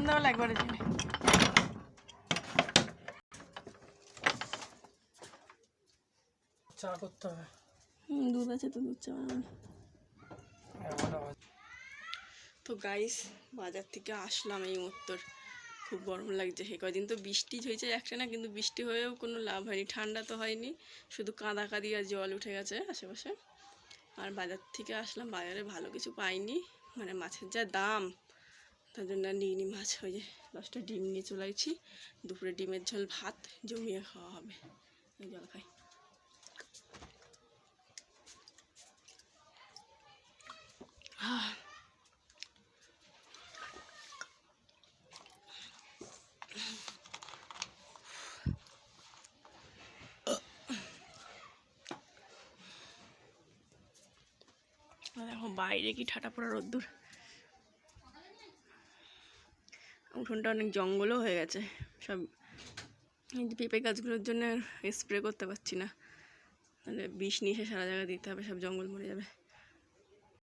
সন্ধ্যাবেলা একবারে চিনি। চা করতে হবে। দুধ আছে তো দুধ চা বানাবো। তো গাইস বাজার থেকে আসলাম এই উত্তর, খুব গরম লাগছে। সে কদিন তো বৃষ্টি হয়েছে একটা না, কিন্তু বৃষ্টি হয়েও কোনো লাভ হয়নি, ঠান্ডা তো হয়নি, শুধু কাদা কাদি আর জল উঠে গেছে আশেপাশে। আর বাজার থেকে আসলাম, বাজারে ভালো কিছু পাইনি, মানে মাছের যা দাম তার জন্য নিইনি মাছ। হয়ে যায় 10টা ডিম নিয়ে চলে আসছি, দুপুরে ডিমের ঝোল ভাত জমিয়ে খাওয়া হবে। জল খাই। দেখো বাইরে কি ঠাটা পড়া রোদ্দুর, উঠোনটা অনেক জঙ্গলও হয়ে গেছে সব। এই যে পেঁপে গাছগুলোর জন্য স্প্রে করতে পারছি না, তাহলে বিষ নিয়ে এসে সারা জায়গা দিতে হবে, সব জঙ্গল মরে যাবে।